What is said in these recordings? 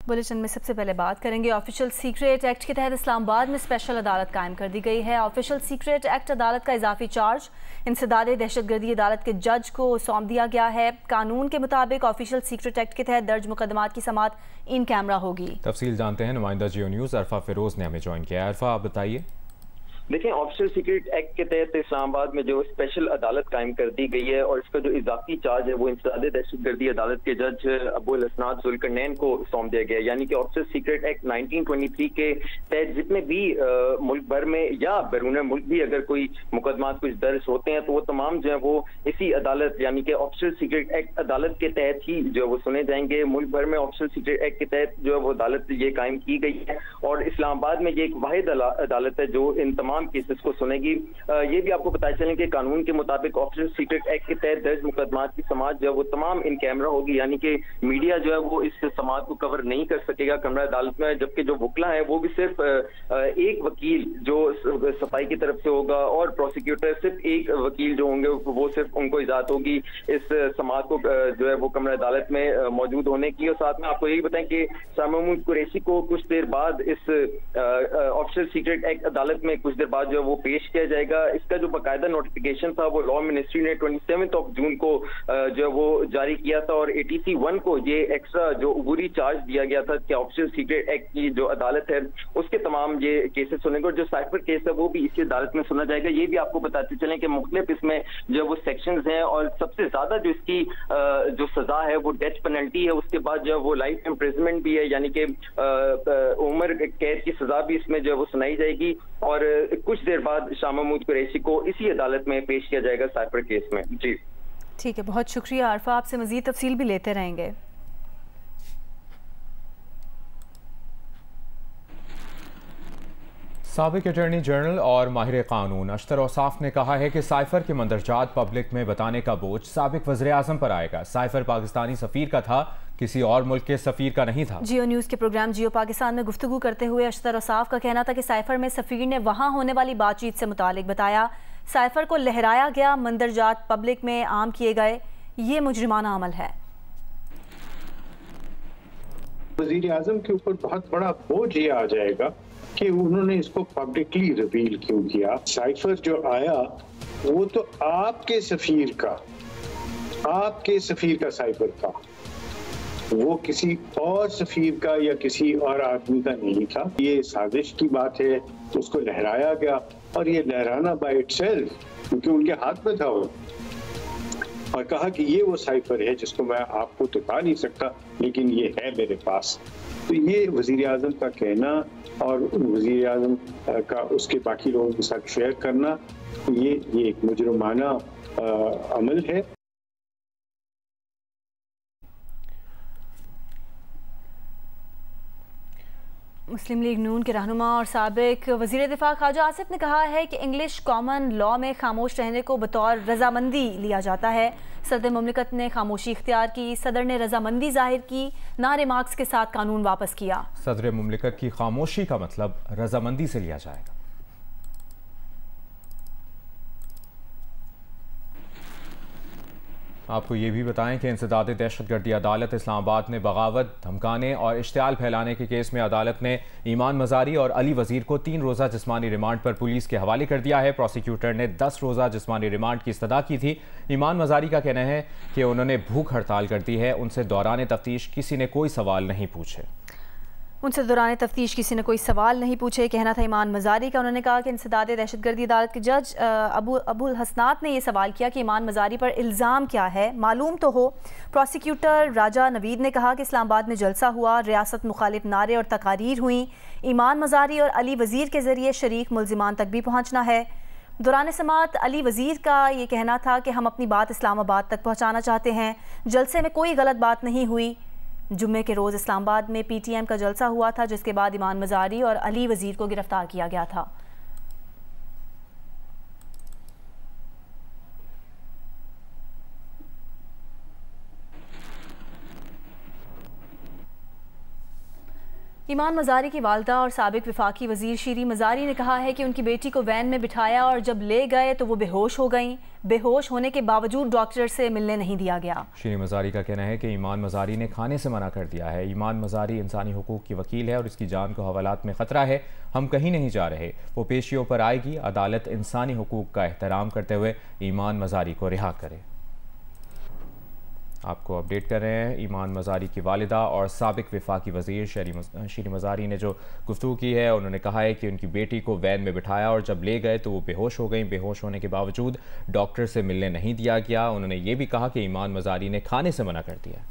Bulletin में सबसे पहले बात करेंगे ऑफिशियल सीक्रेट एक्ट के तहत इस्लामाबाद में स्पेशल अदालत कायम कर दी गई है। ऑफिशियल सीक्रेट एक्ट अदालत का इजाफी चार्ज इंसदाद दहशतगर्दी अदालत के जज को सौंप दिया गया है। कानून के मुताबिक ऑफिशियल सीक्रेट एक्ट के तहत दर्ज मुकदमात की समाअत इन कैमरा होगी। तफसील जानते हैं, नुमाइंदा जियो न्यूज़ अरफा फिरोज ने हमें ज्वाइन किया है। अरफा, आप बताइए। देखिए, ऑफिशियल सीक्रेट एक्ट के तहत इस्लामाबाद में जो स्पेशल अदालत कायम कर दी गई है और इसका जो इजाफी चार्ज है वो इंसदाद दहशतगर्दी अदालत के जज अबुल हसनात जुल्करनैन को सौंप दिया गया है। यानी कि ऑफिशियल सीक्रेट एक्ट 1923 के तहत जितने भी मुल्क भर में या बैरून मुल्क भी अगर कोई मुकदमा कुछ दर्ज होते हैं तो वो तमाम जो है वो इसी अदालत यानी कि ऑफिशियल सीक्रेट एक्ट अदालत के तहत ही जो है वो सुने जाएंगे। मुल्क भर में ऑफिशियल सीक्रेट एक्ट के तहत जो है वो अदालत ये कायम की गई है और इस्लामाबाद में ये एक वाहिद अदालत है जो इन तमाम केसेस को सुनेगी। ये भी आपको बताया चलें कि कानून के मुताबिक ऑफिशियल सीक्रेट एक्ट के तहत दर्ज मुकदमात की समाअत जो है वो तमाम इन कैमरा होगी। यानी कि मीडिया जो है वो इस समाअत को कवर नहीं कर सकेगा कैमरा अदालत में, जबकि जो वकला है वो भी सिर्फ एक वकील जो सफाई की तरफ से होगा और प्रोसिक्यूटर सिर्फ एक वकील जो होंगे वो सिर्फ उनको इजाजत होगी इस समाअत को जो है वो कैमरा अदालत में मौजूद होने की। और साथ में आपको यही बताएं कि शाह महमूद कुरैशी को कुछ देर बाद इस ऑफिशियल सीक्रेट एक्ट अदालत में कुछ देर बाद जो वो पेश किया जाएगा। इसका जो बाकायदा नोटिफिकेशन था वो लॉ मिनिस्ट्री ने 27 जून को जो वो जारी किया था और ATC 1 को ये एक्स्ट्रा जो उबूरी चार्ज दिया गया था कि ऑफिशियल सीक्रेट एक्ट की जो अदालत है उसके तमाम ये केसेस सुनेंगे और जो साइफर केस है वो भी इसी अदालत में सुना जाएगा। ये भी आपको बताते चलें कि मुख्तलिफ इसमें जो वो सेक्शंस हैं और सबसे ज्यादा जो इसकी जो सजा है वो डेथ पेनल्टी है। उसके बाद जो वो लाइफ इम्प्रिजनमेंट भी है यानी कि उम्र कैद की सजा भी इसमें जो है वो सुनाई जाएगी और कुछ देर बाद शाह महमूद कुरैशी को इसी अदालत में पेश किया जाएगा साइफर केस में। जी ठीक है, बहुत शुक्रिया आरफा, आपसे मजीद तफसील भी लेते रहेंगे। साबिक अटॉर्नी जनरल और माहिर कानून अशतर औसाफ ने कहा है कि साइफर के मंदरजात पब्लिक में बताने का बोझ साबिक वज़ीर आज़म पर आएगा। साइफर पाकिस्तानी सफ़ीर का था, किसी और मुल्क के सफ़ीर का नहीं था। जियो न्यूज़ के प्रोग्राम जियो पाकिस्तान में गुफ्तगू करते हुए अशतर औसाफ का कहना था कि साइफर में सफ़ीर ने वहाँ होने वाली बातचीत से मुतालिक बताया। साइफर को लहराया गया, मंदरजात पब्लिक में आम किए गए, ये मुजरिमाना अमल है। वज़ीर आज़म के ऊपर बहुत बड़ा बोझ ये आ जाएगा कि उन्होंने इसको पब्लिकली रिवील क्यों किया। साइफर जो आया वो तो आपके सफीर का साइफर था, वो किसी और सफीर का या किसी और आदमी का नहीं था। ये साजिश की बात है, उसको लहराया गया और ये लहराना बाय इटसेल्फ क्योंकि उनके हाथ में था वो, और कहा कि ये वो साइफर है जिसको मैं आपको तो बता नहीं सकता लेकिन ये है मेरे पास। तो ये वज़ीर आज़म का कहना और वज़ीर आज़म का उसके बाकी लोगों के साथ शेयर करना ये एक मुजरिमाना अमल है। मुस्लिम लीग नून के रहनुमा और साबिक वज़ीर दिफा ख्वाजा आसिफ ने कहा है कि इंग्लिश कॉमन लॉ में खामोश रहने को बतौर रजामंदी लिया जाता है। सदर मुमलिकत ने खामोशी इख्तियार की, सदर ने रजामंदी जाहिर की, ना रिमार्क्स के साथ कानून वापस किया। सदर मुमलिकत की खामोशी का मतलब रजामंदी से लिया जाएगा। आपको ये भी बताएं कि इंसदाद दहशतगर्दी अदालत इस्लामाबाद ने बगावत, धमकाने और इश्तियाल फैलाने के केस में अदालत ने ईमान मजारी और अली वजीर को 3 रोज़ा जिस्मानी रिमांड पर पुलिस के हवाले कर दिया है। प्रोसिक्यूटर ने 10 रोज़ा जिस्मानी रिमांड की इस्तदा की थी। ईमान मजारी का कहना है कि उन्होंने भूख हड़ताल कर दी है, उनसे दौरान तफ्तीश किसी ने कोई सवाल नहीं पूछे। उनसे दौरान तफ्तीश किसी ने कोई सवाल नहीं पूछे, कहना था ईमान मजारी का। उन्होंने कहा कि इंसदाद दहशतगर्दी अदालत के जज अबुल हसनात ने यह सवाल किया कि ईमान मजारी पर इल्ज़ाम क्या है, मालूम तो हो। प्रोसिक्यूटर राजा नवीद ने कहा कि इस्लामाबाद में जलसा हुआ, रियासत मुखालिफ नारे और तकारीर हुई, ईमान मजारी और अली वजीर के जरिए शरीक मुल्जिमान तक भी पहुँचना है। दौरान समाअत अली वजीर का ये कहना था कि हम अपनी बात इस्लामाबाद तक पहुँचाना चाहते हैं, जलसे में कोई गलत बात नहीं हुई। जुम्मे के रोज़ इस्लामाबाद में PTM का जलसा हुआ था जिसके बाद ईमान मजारी और अली वजीर को गिरफ्तार किया गया था। ईमान मज़ारी की वालदा और साबिक वफाकी वजीर शीरी मज़ारी ने कहा है कि उनकी बेटी को वैन में बिठाया और जब ले गए तो वो बेहोश हो गईं। बेहोश होने के बावजूद डॉक्टर से मिलने नहीं दिया गया। शीरी मज़ारी का कहना है कि ईमान मज़ारी ने खाने से मना कर दिया है। ईमान मज़ारी इंसानी हुकूक की वकील है और इसकी जान को हवालात में ख़तरा है। हम कहीं नहीं जा रहे। वो पेशियों पर आएगी। अदालत इंसानी हुकूक का एहतराम करते हुए ईमान मज़ारी को रिहा करे। आपको अपडेट कर रहे हैं ईमान मज़ारी की वालिदा और साबिक वफाकी वज़ीर शीरी मज़ारी ने जो गुफ्तगू की है। उन्होंने कहा है कि उनकी बेटी को वैन में बिठाया और जब ले गए तो वो बेहोश हो गई। बेहोश होने के बावजूद डॉक्टर से मिलने नहीं दिया गया। उन्होंने ये भी कहा कि ईमान मज़ारी ने खाने से मना कर दिया।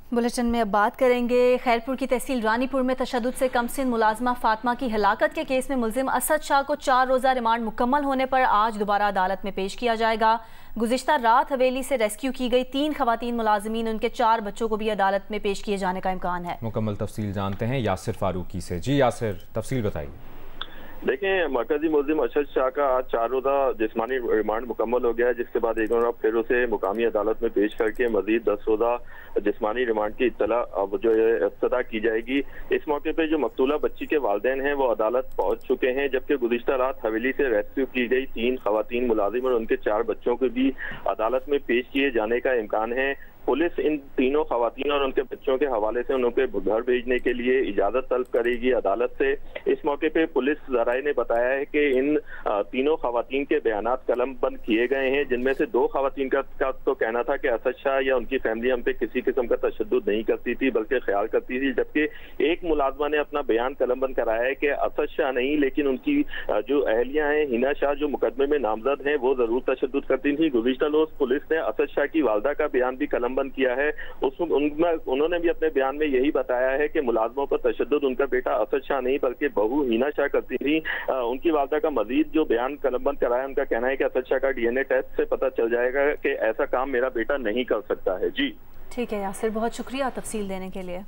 बुलेटिन में अब बात करेंगे खैरपुर की तहसील रानीपुर में तशद्दुद से कमसिन मुलाजमा फातिमा की हलाकत के केस में मुल्जिम असद शाह को 4 रोज़ा रिमांड मुकम्मल होने पर आज दोबारा अदालत में पेश किया जाएगा। गुज़िश्ता रात हवेली से रेस्क्यू की गई 3 खवातीन मुलाजमीन उनके 4 बच्चों को भी अदालत में पेश किए जाने का इम्कान है। मुकम्मल तफसील जानते हैं यासिर फारूकी से। जी यासिर, तफसील बताइए। देखें, मरकजी मुल्जिम असद शाह का आज 4 रोज़ा जिस्मानी रिमांड मुकम्मल हो गया है, जिसके बाद एक और फिर उसे मुकामी अदालत में पेश करके मजीद 10 रोज़ा जिस्मानी रिमांड की इत्तला अब जो है इफ्तिताह की जाएगी। इस मौके पे जो मकतूला बच्ची के वालिदैन हैं वो अदालत पहुंच चुके हैं, जबकि गुज़िश्ता रात हवेली से रेस्क्यू की गई 3 खवातीन मुलाजिम और उनके 4 बच्चों को भी अदालत में पेश किए जाने का इम्कान है। पुलिस इन तीनों खवातीन और उनके बच्चों के हवाले से उनके घर भेजने के लिए इजाजत तलब करेगी अदालत से। इस मौके पे पुलिस ज़राए ने बताया है कि इन तीनों खवातीन के बयानात कलमबंद किए गए हैं, जिनमें से 2 खवातीन का तो कहना था कि असद शाह या उनकी फैमिली हम पे किसी किस्म का तशद्दुद नहीं करती थी बल्कि ख्याल करती थी, जबकि एक मुलाजमा ने अपना बयान कलमबंद कराया है कि असद शाह नहीं लेकिन उनकी जो अहलियां हैं हिना शाह जो मुकदमे में नामजद हैं वो जरूर तशद्दुद करती थी। गुज़िश्ता रोज पुलिस ने असद शाह की वालदा का बयान भी कलम बंद किया है। उन्होंने भी अपने बयान में यही बताया है कि मुलाजमों पर तशद्दुद उनका बेटा असद शाह नहीं बल्कि बहू हिना शाह करती थी। उनकी वालदा का मजीद जो बयान कलमबंद कराया, उनका कहना है कि असद शाह का DNA टेस्ट से पता चल जाएगा कि ऐसा काम मेरा बेटा नहीं कर सकता है। जी ठीक है यासिर, बहुत शुक्रिया तफसील देने के लिए।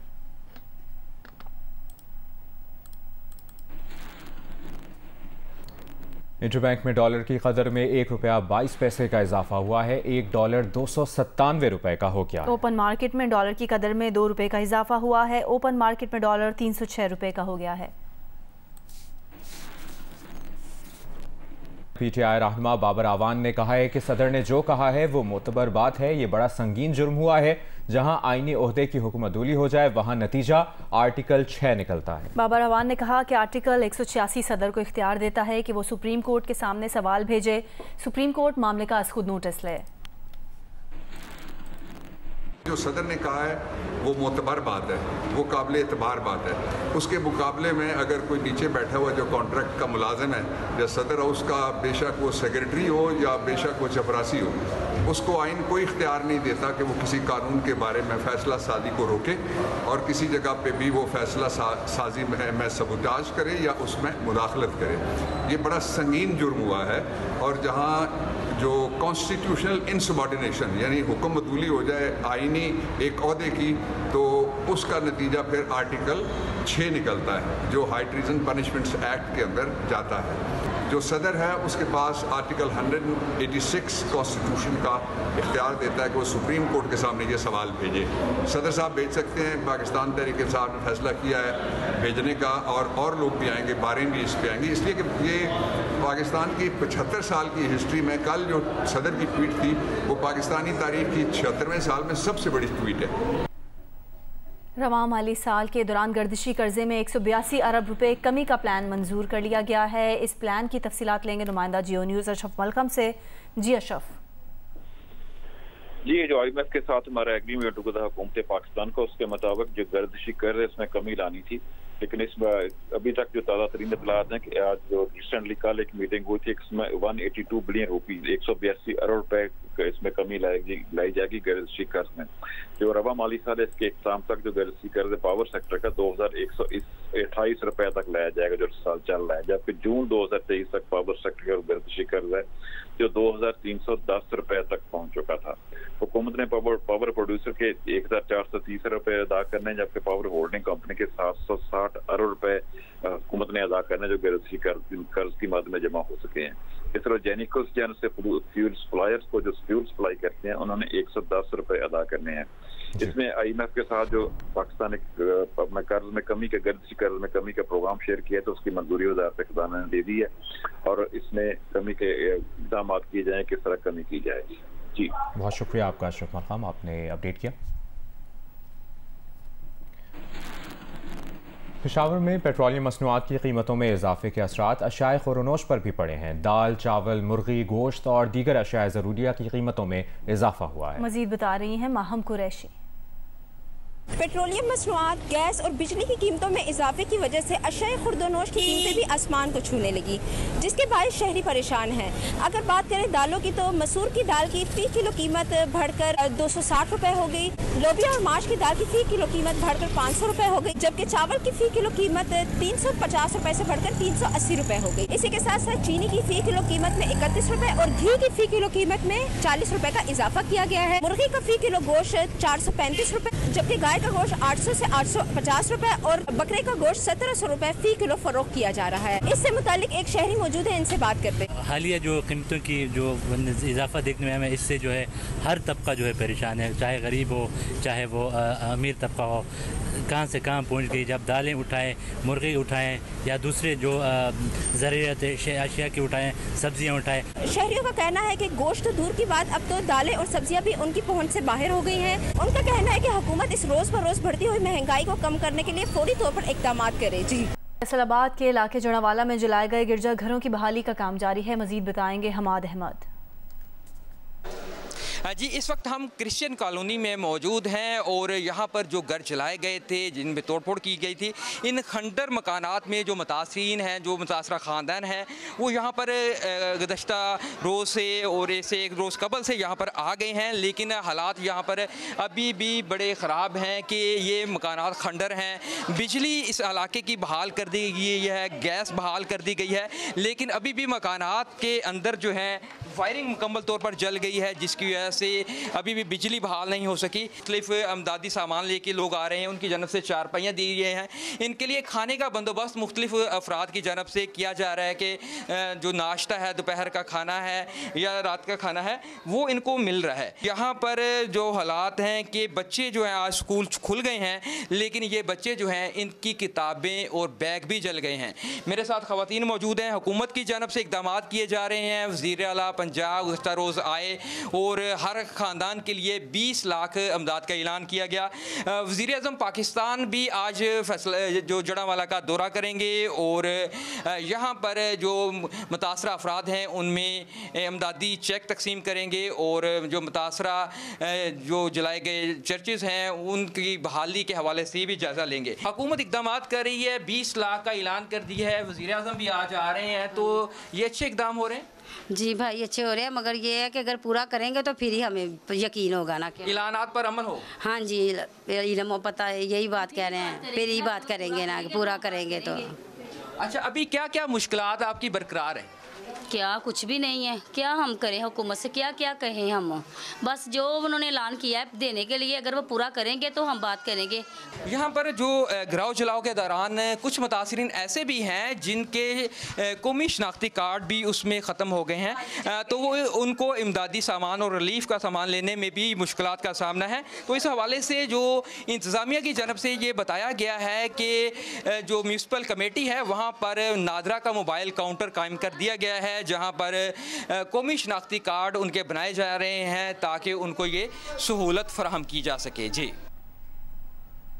इंटरबैंक में डॉलर की कदर में ₹1.22 का इजाफा हुआ है। $1 297 का हो गया। ओपन मार्केट में डॉलर की कदर में ₹2 का इजाफा हुआ है। ओपन मार्केट में डॉलर ₹306 का हो गया है। PTI रहनुमा बाबर आवान ने कहा है कि सदर ने जो कहा है वो मोतबर बात है। ये बड़ा संगीन जुर्म हुआ है। जहां आईनी ओहदे की हुक्मदूली हो जाए वहां नतीजा आर्टिकल 6 निकलता है। बाबर आवान ने कहा कि आर्टिकल 186 सदर को इख्तियार देता है कि वो सुप्रीम कोर्ट के सामने सवाल भेजे। सुप्रीम कोर्ट मामले का आज खुद नोटिस ले। जो सदर ने कहा है वो मोतबर बात है, वो काबिल एतबार बात है। उसके मुकाबले में अगर कोई नीचे बैठा हुआ जो कॉन्ट्रैक्ट का मुलाजिम है या सदर हाउस का, बेशक वो सेक्रेटरी हो या बेशक वो चपरासी हो, उसको आइन कोई इख्तियार नहीं देता कि वो किसी कानून के बारे में फैसला साजी को रोके और किसी जगह पे भी वो फैसला साजी में सबूताज करे या उसमें मुदाखलत करे। ये बड़ा संगीन जुर्म हुआ है और जहाँ जो कॉन्स्टिट्यूशनल इनसबॉर्डिनेशन यानी हुक्मतूली हो जाए आइनी एक ओहदे की, तो उसका नतीजा फिर आर्टिकल 6 निकलता है जो हाई ट्रीजन पनिशमेंट्स एक्ट के अंदर जाता है। जो सदर है उसके पास आर्टिकल 186 कॉन्स्टिट्यूशन का इख्तियार देता है कि वो सुप्रीम कोर्ट के सामने ये सवाल भेजे। सदर साहब भेज सकते हैं, पाकिस्तान तहरीक इंसाफ ने फैसला किया है भेजने का और लोग भी आएंगे, बारें भी इस पे आएंगी, इसलिए कि ये पाकिस्तान की 75 साल की हिस्ट्री में कल जो सदर की ट्वीट थी वो पाकिस्तानी तारीख की 76वें साल में सबसे बड़ी ट्वीट है। रवां माली साल के दौरान गर्दिशी कर्जे में 182 अरब रुपए कमी का प्लान मंजूर कर लिया गया है। इस प्लान की तफसीलात लेंगे नुमाइंदा जियो न्यूज़ अशरफ मलकम से। जी अशरफ। जी, जो IMF के साथ हमारा एग्रीमेंट हुआ था हुकूमत पाकिस्तान का, उसके मुताबिक जो गर्दिशी कर्ज है इसमें कमी लानी थी, लेकिन इसमें अभी तक जो ताज़ा तरीन इत्तलात हैं कि आज जो रिसेंटली कल एक मीटिंग हुई थी, इसमें 182 बिलियन रुपीज 182 अरब रुपए इसमें कमी लाई जाएगी गर्दिशी कर्ज में। जो रवा माली साल है इसके इख्तिताम तक जो गर्दिशी कर्ज पावर सेक्टर का 2128 रुपए तक लाया जाएगा जो साल चल रहा है, जबकि जून 2023 तक पावर सेक्टर का गर्दिशी कर्ज है जो 2310 रुपए तक पहुंच चुका था। हुकूमत ने पावर प्रोड्यूसर के 1430 रुपए अदा करने, जबकि पावर होल्डिंग कंपनी के 760 अरब रुपए हुकूमत ने अदा करने जो गर्दिशी कर्ज की मद में जमा हो सके हैं। इस तरह जेनिकोस जन से फ्यूल सप्लायर्स को जो फ्यूल सप्लाई करते हैं उन्होंने 110 रुपए अदा करने हैं। इसमें IMF के साथ जो पाकिस्तान अपना कर्ज में कमी के गर्दिशी कर्ज में कमी का प्रोग्राम शेयर किया तो उसकी मंजूरी वज़ारत ख़ज़ाना ने दे दी है और इसमें कमी के इक़दाम किए जाए, किस तरह कमी की जाए। जी बहुत शुक्रिया आपका अशरफ मरहम, आपने अपडेट किया। पेशावर में पेट्रोलियम मसनूआत की कीमतों में इजाफे के असरात अशियाए खुरनोश पर भी पड़े हैं। दाल, चावल, मुर्गी, गोश्त और दीगर अशियाए ज़रूरिया की कीमतों में इजाफा हुआ है। मजीद बता रही हैं माहम कुरैशी। पेट्रोलियम मसनूआत, गैस और बिजली की कीमतों में इजाफे की वजह से अशियाए खुर्दोनोश की कीमतें भी आसमान को छूने लगी, जिसके बायस शहरी परेशान हैं। अगर बात करें दालों की तो मसूर की दाल की फ़ी किलो कीमत बढ़कर 260 रुपए हो गई, लोबिया और माश की दाल की फ़ी किलो कीमत बढ़कर 500 रुपए हो गई, जबकि चावल की फ़ी किलो कीमत 350 रुपए से बढ़कर 380 रुपए हो गई। इसी के साथ साथ चीनी की फ़ी किलो कीमत में 31 रुपए और घी की फ़ी किलो कीमत में 40 रुपए का इजाफा किया गया है। मुर्गी का फ़ी किलो गोश्त 435 रुपए, जबकि गाय का गोश्त 800 से 850 रुपए और बकरे का गोश्त 1700 रुपए फ़ी किलो फरोख्त किया जा रहा है। इससे मुतालिक एक शहरी मौजूद है, इनसे बात करते हैं। हालिया जो कीमतों की जो इजाफा देखने में हमें, इससे जो है हर तबका जो है परेशान है, चाहे गरीब हो चाहे वो अमीर तबका हो। कहाँ से कहाँ पहुँच गई। जब दालें उठाएं, मुर्गी उठाएं या दूसरे जो ज़रूरत अशिया की उठाएं, सब्जियाँ उठाएं। शहरियों का कहना है कि गोश्त तो दूर की बात, अब तो दालें और सब्जियाँ भी उनकी पहुँच से बाहर हो गई हैं। उनका कहना है कि हुकूमत इस रोज़ बरोज़ बढ़ती हुई महंगाई को कम करने के लिए फौरी तौर पर इक़दाम करे। जी फैसलाबाद के इलाके जड़ावाला में जलाए गए गिरजाघरों की बहाली का काम जारी है। मजीद बताएंगे हमाद अहमद। जी इस वक्त हम क्रिश्चियन कॉलोनी में मौजूद हैं और यहाँ पर जो घर जलाए गए थे, जिनमें तोड़फोड़ की गई थी, इन खंडर मकानात में जो मुतासरीन हैं, जो मुतासरा ख़ानदान हैं, वो यहाँ पर गुज़श्ता रोज़ से और ऐसे एक रोज़ कबल से यहाँ पर आ गए हैं। लेकिन हालात यहाँ पर अभी भी बड़े ख़राब हैं कि ये मकानात खंडर हैं। बिजली इस इलाके की बहाल कर दी गई है, गैस बहाल कर दी गई है, लेकिन अभी भी मकानात के अंदर जो है वायरिंग मुकम्मल तौर पर जल गई है, जिसकी वजह से अभी भी बिजली बहाल नहीं हो सकी। मुख्तलिफ अमदादी सामान लेके लोग आ रहे हैं, उनकी जानब से चारपाइयाँ दी गई हैं। इनके लिए खाने का बंदोबस्त मुख्तलिफ अफराद की जानब से किया जा रहा है कि जो नाश्ता है, दोपहर का खाना है या रात का खाना है, वो इनको मिल रहा है। यहाँ पर जो हालात हैं कि बच्चे जो हैं, आज स्कूल खुल गए हैं, लेकिन ये बच्चे जो हैं इनकी किताबें और बैग भी जल गए हैं। मेरे साथ ख़वातीन मौजूद हैं। हुकूमत की जानब से इक़दाम किए जा रहे हैं। वज़ीर आला पंजाब गुज़श्ता रोज़ आए और हर ख़ानदान के लिए 20 लाख अमदाद का ऐलान किया गया। वज़ीर आज़म पाकिस्तान भी आज फैसला जो जड़ावाला का दौरा करेंगे और यहाँ पर जो मुतासरा अफराद हैं उनमें अमदादी चेक तकसीम करेंगे और जो मुतासरा जो जलाए गए चर्चेज़ हैं उनकी बहाली के हवाले से भी जायज़ा लेंगे। हुकूमत इक़दाम कर रही है, 20 लाख का ऐलान कर दिया है। वज़ीर आज़म भी आज आ रहे हैं, तो ये अच्छे इक़दाम हो रहे हैं। जी भाई अच्छे हो रहे हैं, मगर ये है कि अगर पूरा करेंगे तो फिर ही हमें यकीन होगा ना कि ऐलानात पर अमल हो। हाँ जी, इल्म पता है, यही बात कह रहे हैं, फिर ही बात करेंगे ना, पूरा करेंगे तो। अच्छा, अभी क्या क्या मुश्किलात आपकी बरकरार है? क्या कुछ भी नहीं है, क्या हम करें, हुकूमत से क्या क्या कहें हम, बस जो उन्होंने ऐलान किया है देने के लिए, अगर वो पूरा करेंगे तो हम बात करेंगे। यहाँ पर जो गिराव जलाओ के दौरान कुछ मुतासरीन ऐसे भी हैं जिनके कौमी शनाख्ती कार्ड भी उसमें ख़त्म हो गए हैं, तो वो उनको इमदादी सामान और रिलीफ का सामान लेने में भी मुश्किलात का सामना है। तो इस हवाले से जो इंतज़ामिया की जानब से ये बताया गया है कि जो म्यूनसिपल कमेटी है वहाँ पर नादरा का मोबाइल काउंटर कायम कर दिया गया है, जहां पर कौमी शनाख्ती कार्ड उनके बनाए जा रहे हैं ताकि उनको ये सहूलत फराहम की जा सके। जी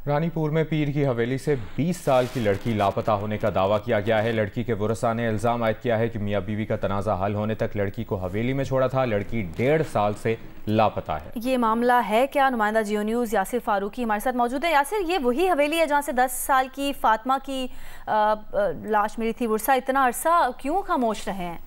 रानीपुर में पीर की हवेली से 20 साल की लड़की लापता होने का दावा किया गया है। लड़की के वरसा ने इल्ज़ाम आयद किया है कि मियाँ बीवी का तनाज़ा हल होने तक लड़की को हवेली में छोड़ा था। लड़की 1.5 साल से लापता है। ये मामला है क्या? नुमाइंदा जियो न्यूज़ यासिर फारूकी हमारे साथ मौजूद है। यासिर, ये वही हवेली है जहाँ से 10 साल की फातिमा की लाश मिली थी? वरसा इतना अरसा क्यों खामोश रहे हैं?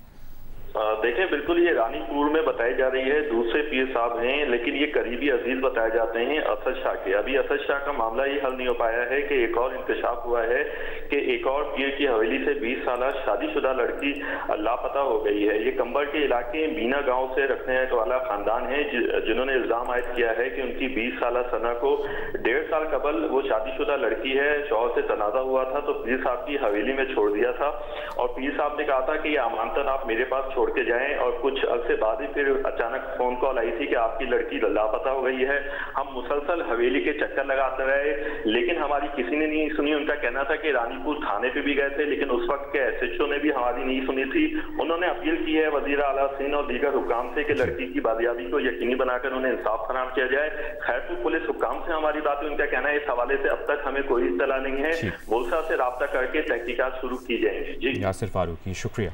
देखें, बिल्कुल ये रानीपुर में बताई जा रही है, दूसरे पीर साहब हैं, लेकिन ये करीबी अजीज बताए जाते हैं असद शाह के। अभी असद शाह का मामला ये हल नहीं हो पाया है कि एक और इंकशाफ हुआ है कि एक और पीर की हवेली से 20 साल शादीशुदा लड़की लापता हो गई है। ये कंबर के इलाके बीना गांव से रखने वाला खानदान है जिन्होंने इल्जाम आयद किया है कि उनकी 20 साल सना को 1.5 साल कबल वो शादीशुदा लड़की है, शौहर से तनाज़ा हुआ था तो पीर साहब की हवेली में छोड़ दिया था और पीर साहब ने कहा था कि ये अमानतन आप मेरे पास छोड़ के जाएं। और कुछ अरसे बाद ही फिर अचानक फोन कॉल आई थी कि आपकी लड़की लापता हो गई है। हम मुसलसल हवेली के चक्कर लगाते रहे, लेकिन हमारी किसी ने नहीं सुनी। उनका कहना था कि रानीपुर थाने पे भी गए थे, लेकिन उस वक्त के SHO ने भी हमारी नहीं सुनी थी। उन्होंने अपील की है वजीर आला सिंध और दीगर हुक्काम से कि लड़की की बाजियाबी को यकीनी बनाकर उन्हें इंसाफ फराहम किया जाए। खैरपुर पुलिस हुक्काम से हमारी बात हुई, उनका कहना है इस हवाले से अब तक हमें कोई इत्तला नहीं है। बोलसा से राब्ता करके तहकीकात शुरू की जाएंगी। जी यासिर फारूकी, शुक्रिया।